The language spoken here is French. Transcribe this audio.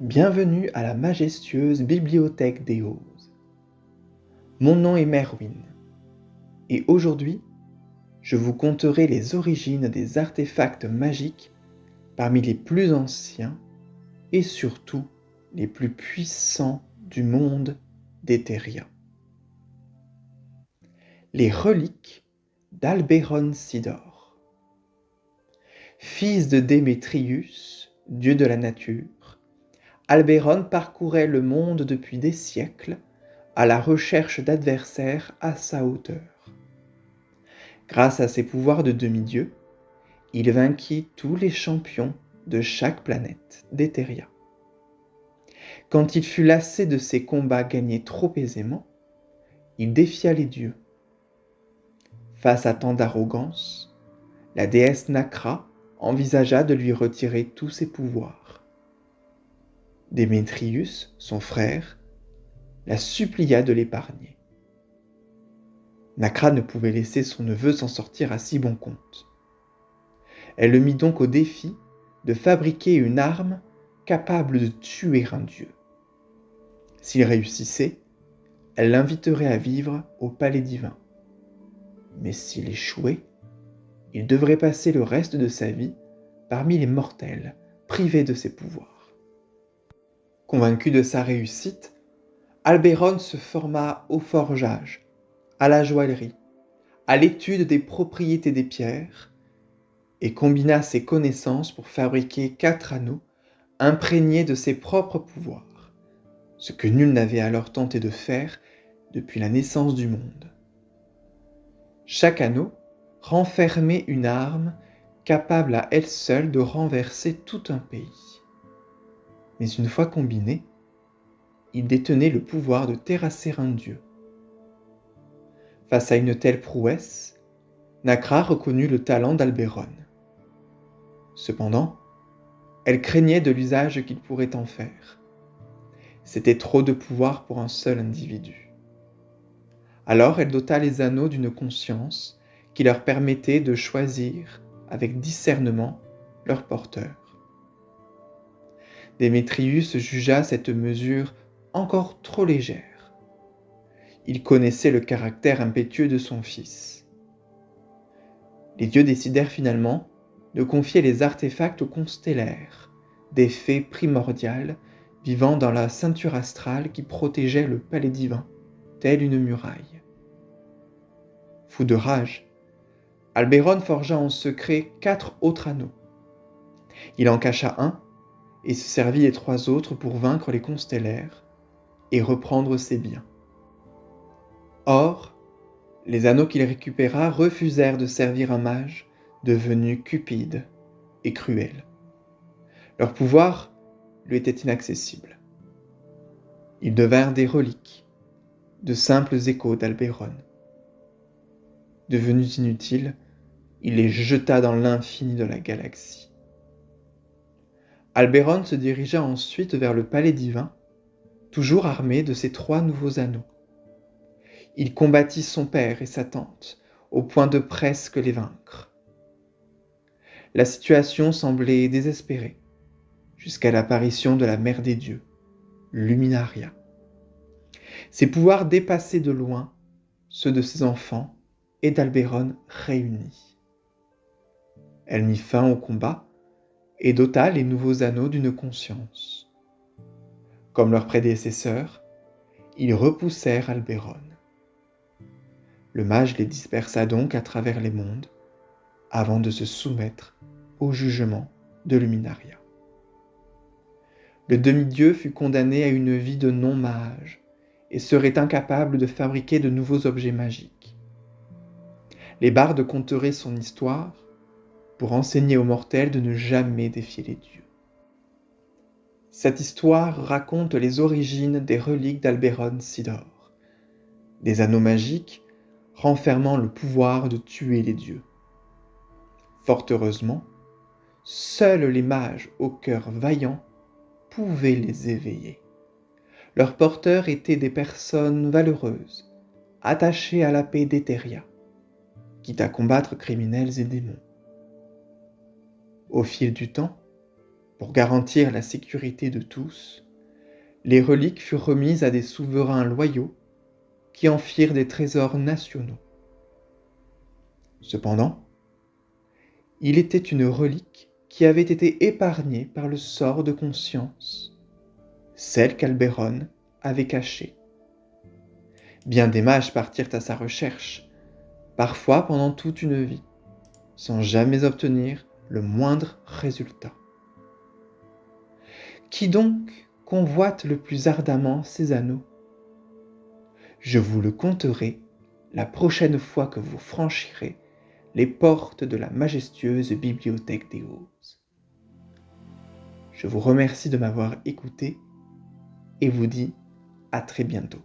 Bienvenue à la majestueuse bibliothèque d'Éose. Mon nom est Merwin, et aujourd'hui, je vous conterai les origines des artefacts magiques parmi les plus anciens et surtout les plus puissants du monde d'Etheria. Les reliques d'Albéron Sidor. Fils de Démétrius, dieu de la nature, Albéron parcourait le monde depuis des siècles à la recherche d'adversaires à sa hauteur. Grâce à ses pouvoirs de demi-dieu, il vainquit tous les champions de chaque planète d'Etheria. Quand il fut lassé de ses combats gagnés trop aisément, il défia les dieux. Face à tant d'arrogance, la déesse Nakra envisagea de lui retirer tous ses pouvoirs. Démétrius, son frère, la supplia de l'épargner. Nakra ne pouvait laisser son neveu s'en sortir à si bon compte. Elle le mit donc au défi de fabriquer une arme capable de tuer un dieu. S'il réussissait, elle l'inviterait à vivre au palais divin. Mais s'il échouait, il devrait passer le reste de sa vie parmi les mortels, privés de ses pouvoirs. Convaincu de sa réussite, Albéron se forma au forgeage, à la joaillerie, à l'étude des propriétés des pierres, et combina ses connaissances pour fabriquer 4 anneaux imprégnés de ses propres pouvoirs, ce que nul n'avait alors tenté de faire depuis la naissance du monde. Chaque anneau renfermait une arme capable à elle seule de renverser tout un pays. Mais une fois combiné, il détenait le pouvoir de terrasser un dieu. Face à une telle prouesse, Nakra reconnut le talent d'Albéron. Cependant, elle craignait de l'usage qu'il pourrait en faire. C'était trop de pouvoir pour un seul individu. Alors elle dota les anneaux d'une conscience qui leur permettait de choisir avec discernement leur porteur. Démétrius jugea cette mesure encore trop légère. Il connaissait le caractère impétueux de son fils. Les dieux décidèrent finalement de confier les artefacts constellaires, des fées primordiales vivant dans la ceinture astrale qui protégeait le palais divin, telle une muraille. Fou de rage, Albéron forgea en secret 4 autres anneaux. Il en cacha un et se servit des 3 autres pour vaincre les constellaires et reprendre ses biens. Or, les anneaux qu'il récupéra refusèrent de servir un mage devenu cupide et cruel. Leur pouvoir lui était inaccessible. Ils devinrent des reliques, de simples échos d'Albéron. Devenus inutiles, il les jeta dans l'infini de la galaxie. Albéron se dirigea ensuite vers le palais divin, toujours armé de ses 3 nouveaux anneaux. Il combattit son père et sa tante, au point de presque les vaincre. La situation semblait désespérée, jusqu'à l'apparition de la mère des dieux, Luminaria. Ses pouvoirs dépassaient de loin ceux de ses enfants et d'Albéron réunis. Elle mit fin au combat et dota les nouveaux anneaux d'une conscience. Comme leurs prédécesseurs, ils repoussèrent Albéron. Le mage les dispersa donc à travers les mondes, avant de se soumettre au jugement de Luminaria. Le demi-dieu fut condamné à une vie de non-mage et serait incapable de fabriquer de nouveaux objets magiques. Les bardes conteraient son histoire pour enseigner aux mortels de ne jamais défier les dieux. Cette histoire raconte les origines des reliques d'Albéron Sidor, des anneaux magiques renfermant le pouvoir de tuer les dieux. Fort heureusement, seuls les mages au cœur vaillant pouvaient les éveiller. Leurs porteurs étaient des personnes valeureuses, attachées à la paix d'Etheria, quitte à combattre criminels et démons. Au fil du temps, Pour garantir la sécurité de tous, les reliques furent remises à des souverains loyaux qui en firent des trésors nationaux. Cependant, il était une relique qui avait été épargnée par le sort de conscience, celle qu'Albéron avait cachée. Bien des mages partirent à sa recherche, parfois pendant toute une vie, sans jamais obtenir le moindre résultat. Qui donc convoite le plus ardemment ces anneaux? Je vous le conterai la prochaine fois que vous franchirez les portes de la majestueuse bibliothèque des Roses. Je vous remercie de m'avoir écouté et vous dis à très bientôt.